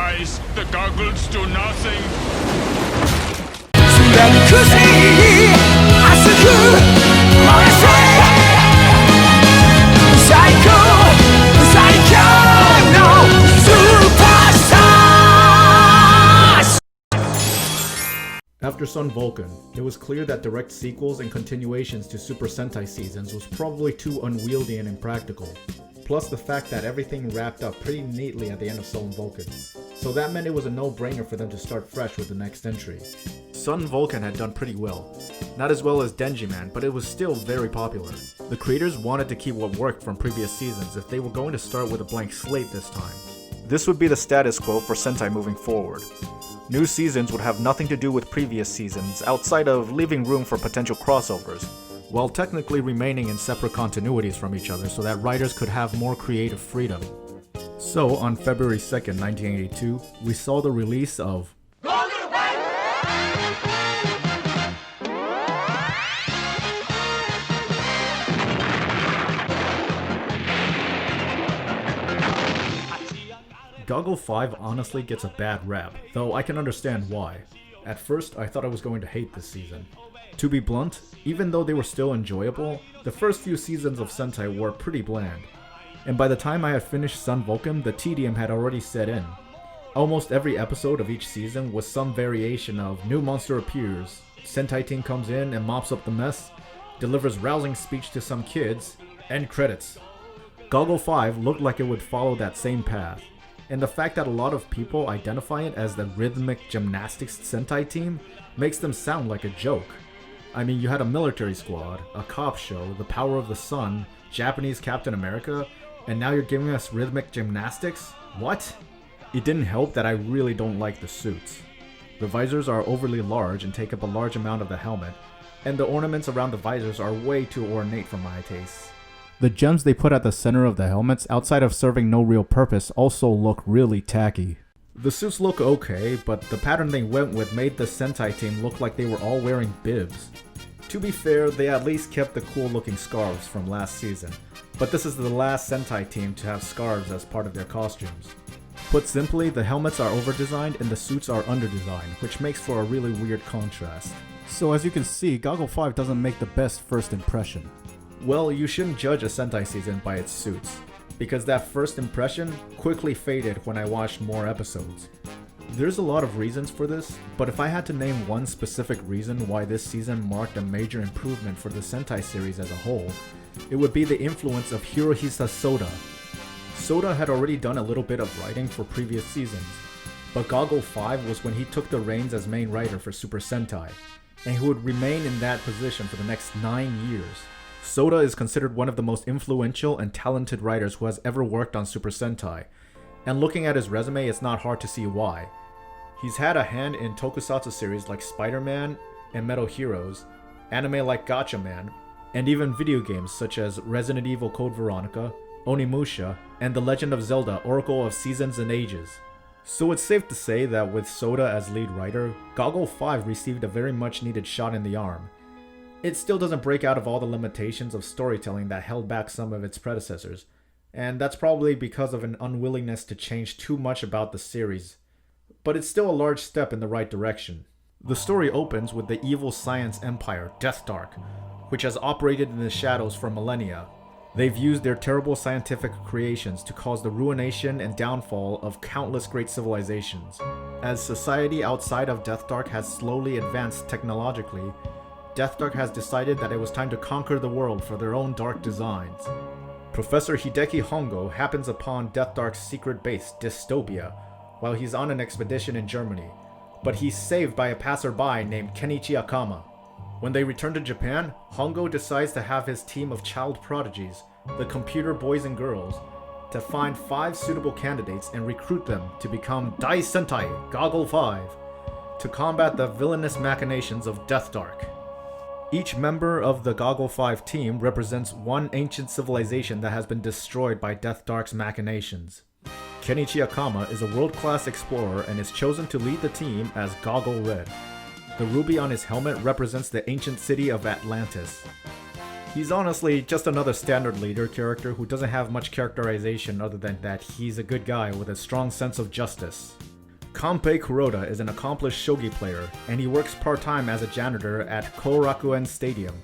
Otherwise, the goggles do nothing. 最高最強のスーパースター After Sun Vulcan, it was clear that direct sequels and continuations to Super Sentai seasons was probably too unwieldy and impractical. Plus the fact that everything wrapped up pretty neatly at the end of Sun Vulcan. So that meant it was a no-brainer for them to start fresh with the next entry. Sun Vulcan had done pretty well. Not as well as Denji Man, but it was still very popular. The creators wanted to keep what worked from previous seasons if they were going to start with a blank slate this time. This would be the status quo for Sentai moving forward. New seasons would have nothing to do with previous seasons outside of leaving room for potential crossovers, while technically remaining in separate continuities from each other so that writers could have more creative freedom. So, on February 2nd, 1982, we saw the release of Goggle V! Goggle 5 honestly gets a bad rap, though I can understand why. At first, I thought I was going to hate this season. To be blunt, even though they were still enjoyable, the first few seasons of Sentai were pretty bland. And by the time I had finished Sun Vulcan, the tedium had already set in. Almost every episode of each season was some variation of new monster appears, Sentai team comes in and mops up the mess, delivers rousing speech to some kids, end credits. Goggle 5 looked like it would follow that same path. And the fact that a lot of people identify it as the rhythmic gymnastics Sentai team makes them sound like a joke. I mean, you had a military squad, a cop show, the power of the sun, Japanese Captain America, and now you're giving us rhythmic gymnastics? What? It didn't help that I really don't like the suits. The visors are overly large and take up a large amount of the helmet, and the ornaments around the visors are way too ornate for my taste. The gems they put at the center of the helmets, outside of serving no real purpose, also look really tacky. The suits look okay, but the pattern they went with made the Sentai team look like they were all wearing bibs. To be fair, they at least kept the cool looking scarves from last season, but this is the last Sentai team to have scarves as part of their costumes. Put simply, the helmets are over-designed and the suits are under-designed, which makes for a really weird contrast. So as you can see, Goggle 5 doesn't make the best first impression. Well, you shouldn't judge a Sentai season by its suits, because that first impression quickly faded when I watched more episodes. There's a lot of reasons for this, but if I had to name one specific reason why this season marked a major improvement for the Sentai series as a whole, it would be the influence of Hirohisa Soda. Soda had already done a little bit of writing for previous seasons, but Goggle 5 was when he took the reins as main writer for Super Sentai, and he would remain in that position for the next 9 years. Soda is considered one of the most influential and talented writers who has ever worked on Super Sentai, and looking at his resume, it's not hard to see why. He's had a hand in tokusatsu series like Spider-Man and Metal Heroes, anime like Gatchaman, and even video games such as Resident Evil Code Veronica, Onimusha, and The Legend of Zelda Oracle of Seasons and Ages. So it's safe to say that with Soda as lead writer, Goggle 5 received a very much needed shot in the arm. It still doesn't break out of all the limitations of storytelling that held back some of its predecessors, and that's probably because of an unwillingness to change too much about the series. But it's still a large step in the right direction. The story opens with the evil science empire, Death Dark, which has operated in the shadows for millennia. They've used their terrible scientific creations to cause the ruination and downfall of countless great civilizations. As society outside of Death Dark has slowly advanced technologically, Death Dark has decided that it was time to conquer the world for their own dark designs. Professor Hideki Hongo happens upon Death Dark's secret base, Dystopia, while he's on an expedition in Germany, but he's saved by a passerby named Kenichi Akama. When they return to Japan, Hongo decides to have his team of child prodigies, the computer boys and girls, to find 5 suitable candidates and recruit them to become Dai Sentai Goggle 5 to combat the villainous machinations of Death Dark. Each member of the Goggle 5 team represents one ancient civilization that has been destroyed by Death Dark's machinations. Kenichi Akama is a world-class explorer and is chosen to lead the team as Goggle Red. The ruby on his helmet represents the ancient city of Atlantis. He's honestly just another standard leader character who doesn't have much characterization other than that he's a good guy with a strong sense of justice. Kanpei Kuroda is an accomplished shogi player, and he works part-time as a janitor at Korakuen Stadium,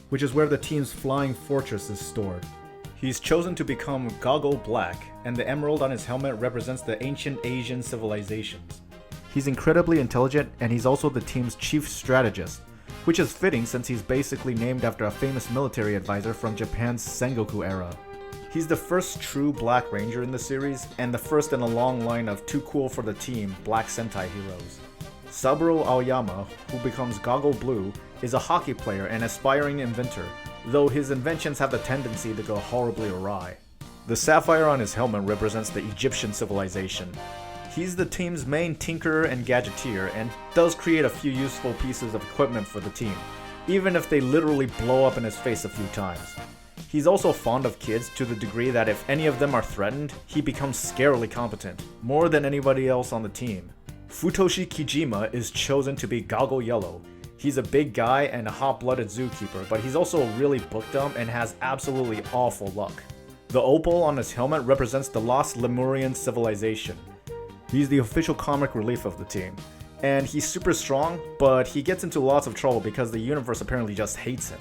which is where the team's flying fortress is stored. He's chosen to become Goggle Black, and the emerald on his helmet represents the ancient Asian civilizations. He's incredibly intelligent, and he's also the team's chief strategist, which is fitting since he's basically named after a famous military advisor from Japan's Sengoku era. He's the first true Black Ranger in the series, and the first in a long line of too cool for the team Black Sentai heroes. Saburo Aoyama, who becomes Goggle Blue, is a hockey player and aspiring inventor, though his inventions have the tendency to go horribly awry. The sapphire on his helmet represents the Egyptian civilization. He's the team's main tinkerer and gadgeteer, and does create a few useful pieces of equipment for the team, even if they literally blow up in his face a few times. He's also fond of kids to the degree that if any of them are threatened, he becomes scarily competent, more than anybody else on the team. Futoshi Kijima is chosen to be Goggle Yellow. He's a big guy and a hot-blooded zookeeper, but he's also really book dumb and has absolutely awful luck. The opal on his helmet represents the lost Lemurian civilization. He's the official comic relief of the team, and he's super strong, but he gets into lots of trouble because the universe apparently just hates him.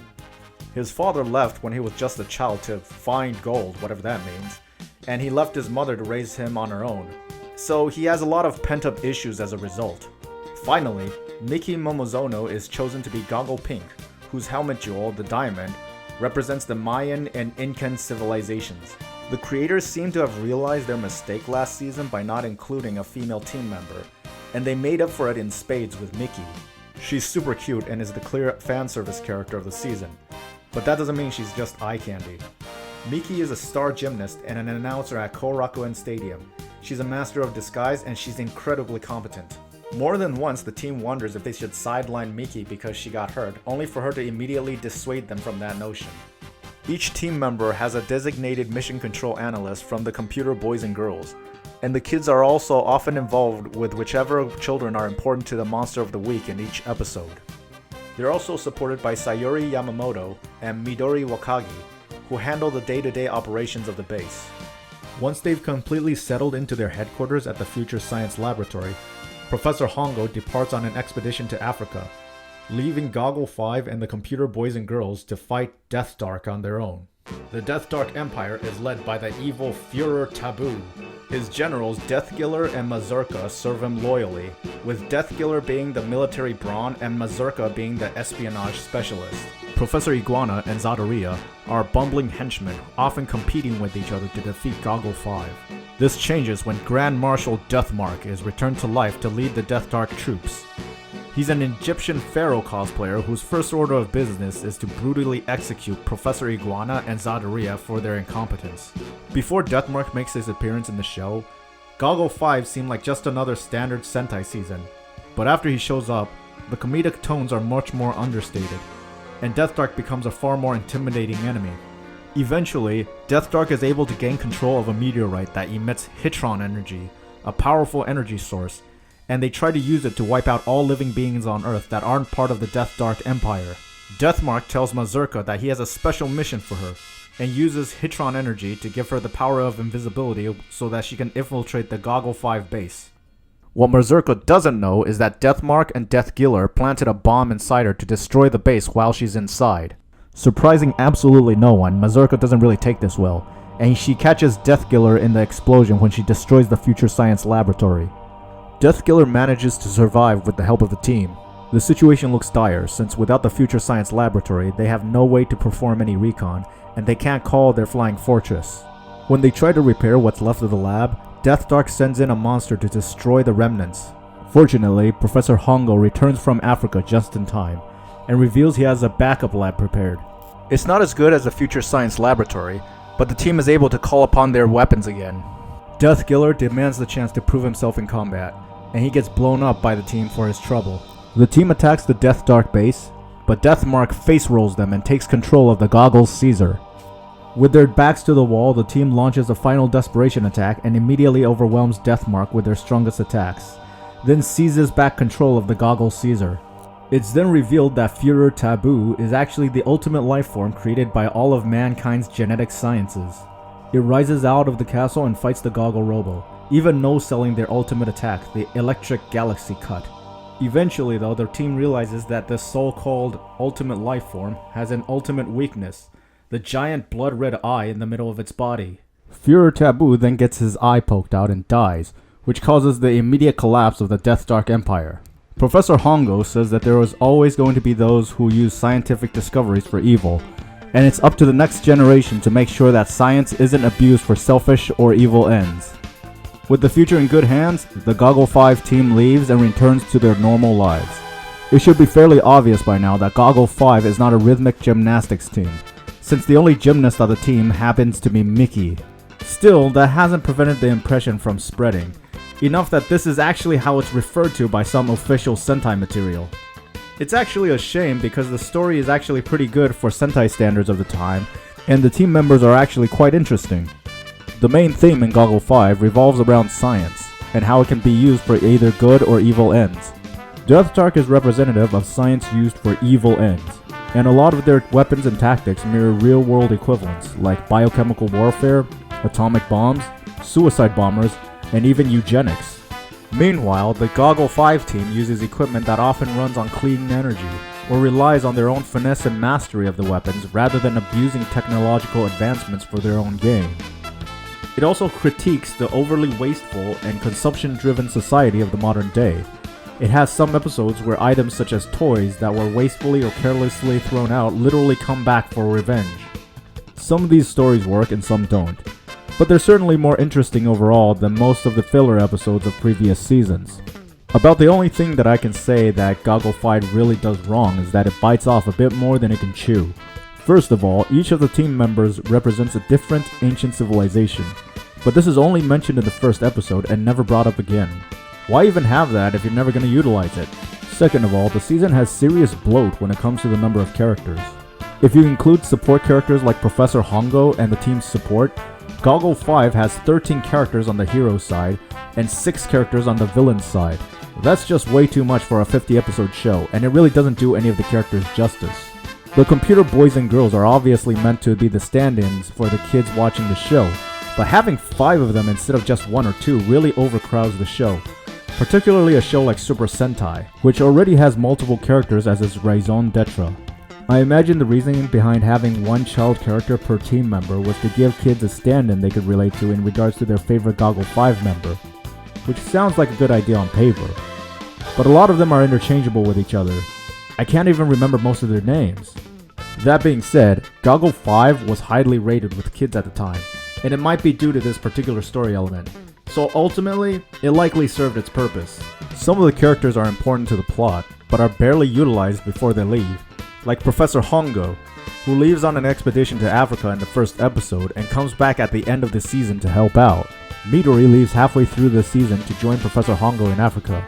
His father left when he was just a child to find gold, whatever that means, and he left his mother to raise him on her own. So he has a lot of pent-up issues as a result. Finally, Miki Momozono is chosen to be Goggle Pink, whose helmet jewel, the diamond, represents the Mayan and Incan civilizations. The creators seem to have realized their mistake last season by not including a female team member, and they made up for it in spades with Miki. She's super cute and is the clear fan service character of the season, but that doesn't mean she's just eye candy. Miki is a star gymnast and an announcer at Korakuen Stadium. She's a master of disguise and she's incredibly competent. More than once, the team wonders if they should sideline Miki because she got hurt, only for her to immediately dissuade them from that notion. Each team member has a designated mission control analyst from the computer boys and girls, and the kids are also often involved with whichever children are important to the monster of the week in each episode. They're also supported by Sayuri Yamamoto and Midori Wakagi, who handle the day-to-day operations of the base. Once they've completely settled into their headquarters at the Future Science Laboratory, Professor Hongo departs on an expedition to Africa, leaving Goggle 5 and the computer boys and girls to fight Death Dark on their own. The Death Dark Empire is led by the evil Führer Taboo. His generals Deathkiller and Mazurka serve him loyally, with Deathkiller being the military brawn and Mazurka being the espionage specialist. Professor Iguana and Zadaria are bumbling henchmen, often competing with each other to defeat Goggle 5. This changes when Grand Marshal Deathmark is returned to life to lead the Death Dark troops. He's an Egyptian pharaoh cosplayer whose first order of business is to brutally execute Professor Iguana and Zadaria for their incompetence. Before Deathmark makes his appearance in the show, Goggle 5 seemed like just another standard Sentai season, but after he shows up, the comedic tones are much more understated, and Death Dark becomes a far more intimidating enemy. Eventually, Death Dark is able to gain control of a meteorite that emits Hitron energy, a powerful energy source, and they try to use it to wipe out all living beings on Earth that aren't part of the Death Dark Empire. Deathmark tells Mazurka that he has a special mission for her, and uses Hitron energy to give her the power of invisibility so that she can infiltrate the Goggle 5 base. What Mazurka doesn't know is that Deathmark and Deathkiller planted a bomb inside her to destroy the base while she's inside. Surprising absolutely no one, Mazurka doesn't really take this well, and she catches Deathkiller in the explosion when she destroys the Future Science Laboratory. Deathkiller manages to survive with the help of the team. The situation looks dire, since without the Future Science Laboratory, they have no way to perform any recon, and they can't call their flying fortress. When they try to repair what's left of the lab, Death Dark sends in a monster to destroy the remnants. Fortunately, Professor Hongo returns from Africa just in time, and reveals he has a backup lab prepared. It's not as good as the Future Science Laboratory, but the team is able to call upon their weapons again. Deathkiller demands the chance to prove himself in combat, and he gets blown up by the team for his trouble. The team attacks the Death Dark base, but Deathmark face rolls them and takes control of the Goggles Caesar. With their backs to the wall, the team launches a final desperation attack and immediately overwhelms Deathmark with their strongest attacks, then seizes back control of the Goggles Caesar. It's then revealed that Führer Taboo is actually the ultimate life form created by all of mankind's genetic sciences. It rises out of the castle and fights the Goggle Robo, even no-selling their ultimate attack, the Electric Galaxy Cut. Eventually though, their team realizes that this so-called ultimate life form has an ultimate weakness, the giant blood-red eye in the middle of its body. Führer Taboo then gets his eye poked out and dies, which causes the immediate collapse of the Death Dark Empire. Professor Hongo says that there is always going to be those who use scientific discoveries for evil, and it's up to the next generation to make sure that science isn't abused for selfish or evil ends. With the future in good hands, the Goggle 5 team leaves and returns to their normal lives. It should be fairly obvious by now that Goggle 5 is not a rhythmic gymnastics team, since the only gymnast on the team happens to be Mickey. Still, that hasn't prevented the impression from spreading, enough that this is actually how it's referred to by some official Sentai material. It's actually a shame because the story is actually pretty good for Sentai standards of the time, and the team members are actually quite interesting. The main theme in Goggle 5 revolves around science, and how it can be used for either good or evil ends. Death Dark is representative of science used for evil ends, and a lot of their weapons and tactics mirror real-world equivalents like biochemical warfare, atomic bombs, suicide bombers, and even eugenics. Meanwhile, the Goggle 5 team uses equipment that often runs on clean energy, or relies on their own finesse and mastery of the weapons rather than abusing technological advancements for their own gain. It also critiques the overly wasteful and consumption-driven society of the modern day. It has some episodes where items such as toys that were wastefully or carelessly thrown out literally come back for revenge. Some of these stories work and some don't, but they're certainly more interesting overall than most of the filler episodes of previous seasons. About the only thing that I can say that Goggle 5 really does wrong is that it bites off a bit more than it can chew. First of all, each of the team members represents a different ancient civilization, but this is only mentioned in the first episode and never brought up again. Why even have that if you're never going to utilize it? Second of all, the season has serious bloat when it comes to the number of characters. If you include support characters like Professor Hongo and the team's support, Goggle 5 has 13 characters on the hero side and 6 characters on the villain side. That's just way too much for a 50-episode show, and it really doesn't do any of the characters justice. The computer boys and girls are obviously meant to be the stand-ins for the kids watching the show, but having 5 of them instead of just 1 or 2 really overcrowds the show, particularly a show like Super Sentai, which already has multiple characters as its raison d'etre. I imagine the reasoning behind having one child character per team member was to give kids a stand-in they could relate to in regards to their favorite Goggle 5 member, which sounds like a good idea on paper. But a lot of them are interchangeable with each other. I can't even remember most of their names. That being said, Goggle 5 was highly rated with kids at the time, and it might be due to this particular story element. So ultimately, it likely served its purpose. Some of the characters are important to the plot, but are barely utilized before they leave, like Professor Hongo, who leaves on an expedition to Africa in the first episode and comes back at the end of the season to help out. Midori leaves halfway through the season to join Professor Hongo in Africa,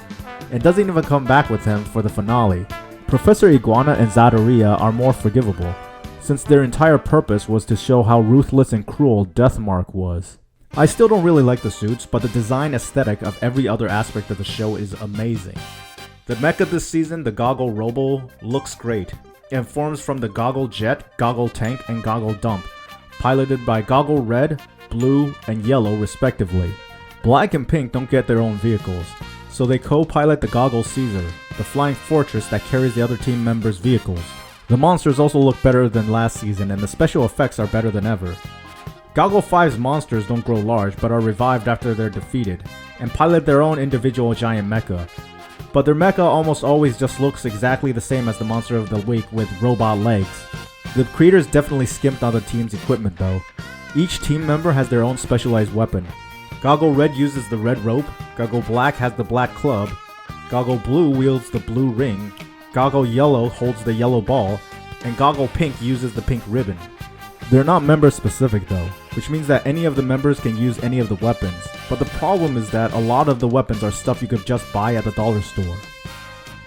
and doesn't even come back with him for the finale. Professor Iguana and Zadaria are more forgivable, since their entire purpose was to show how ruthless and cruel Deathmark was. I still don't really like the suits, but the design aesthetic of every other aspect of the show is amazing. The mecha this season, the Goggle Robo, looks great, and forms from the Goggle Jet, Goggle Tank, and Goggle Dump, piloted by Goggle Red, Blue, and Yellow respectively. Black and Pink don't get their own vehicles, so they co-pilot the Goggle Caesar, the flying fortress that carries the other team members' vehicles. The monsters also look better than last season, and the special effects are better than ever. Goggle 5's monsters don't grow large but are revived after they're defeated, and pilot their own individual giant mecha. But their mecha almost always just looks exactly the same as the monster of the week with robot legs. The creators definitely skimped on the team's equipment though. Each team member has their own specialized weapon. Goggle Red uses the red rope, Goggle Black has the black club, Goggle Blue wields the blue ring, Goggle Yellow holds the yellow ball, and Goggle Pink uses the pink ribbon. They're not member specific though, which means that any of the members can use any of the weapons, but the problem is that a lot of the weapons are stuff you could just buy at the dollar store.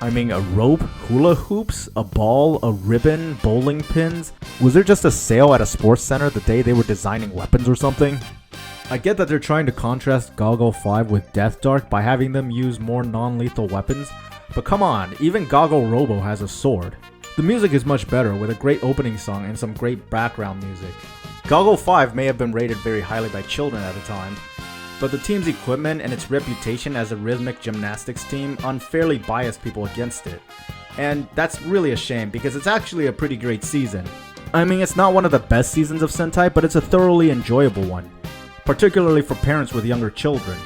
I mean, a rope, hula hoops, a ball, a ribbon, bowling pins. Was there just a sale at a sports center the day they were designing weapons or something? I get that they're trying to contrast Goggle 5 with Death Dark by having them use more non-lethal weapons, but come on, even Goggle Robo has a sword. The music is much better, with a great opening song and some great background music. Goggle 5 may have been rated very highly by children at the time, but the team's equipment and its reputation as a rhythmic gymnastics team unfairly biased people against it. And that's really a shame because it's actually a pretty great season. I mean, it's not one of the best seasons of Sentai, but it's a thoroughly enjoyable one, particularly for parents with younger children.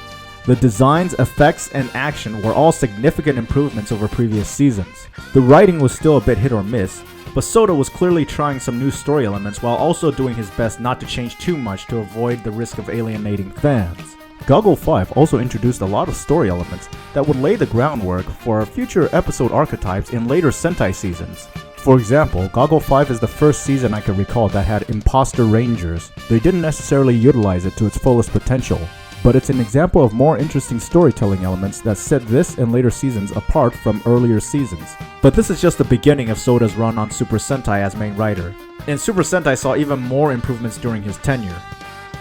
The designs, effects, and action were all significant improvements over previous seasons. The writing was still a bit hit or miss, but Soda was clearly trying some new story elements while also doing his best not to change too much to avoid the risk of alienating fans. Goggle 5 also introduced a lot of story elements that would lay the groundwork for future episode archetypes in later Sentai seasons. For example, Goggle 5 is the first season I can recall that had imposter rangers. They didn't necessarily utilize it to its fullest potential, but it's an example of more interesting storytelling elements that set this and later seasons apart from earlier seasons. But this is just the beginning of Soda's run on Super Sentai as main writer, and Super Sentai saw even more improvements during his tenure.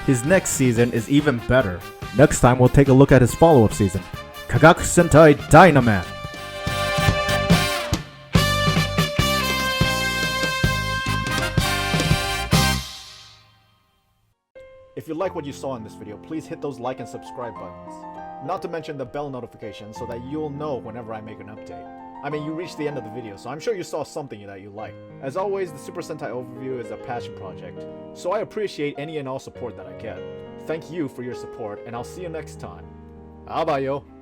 His next season is even better. Next time we'll take a look at his follow-up season, Kagaku Sentai Dynaman. If you like what you saw in this video, please hit those like and subscribe buttons. Not to mention the bell notification so that you'll know whenever I make an update. I mean, you reached the end of the video, so I'm sure you saw something that you like. As always, the Super Sentai Overview is a passion project, so I appreciate any and all support that I get. Thank you for your support, and I'll see you next time. Bye-bye, yo!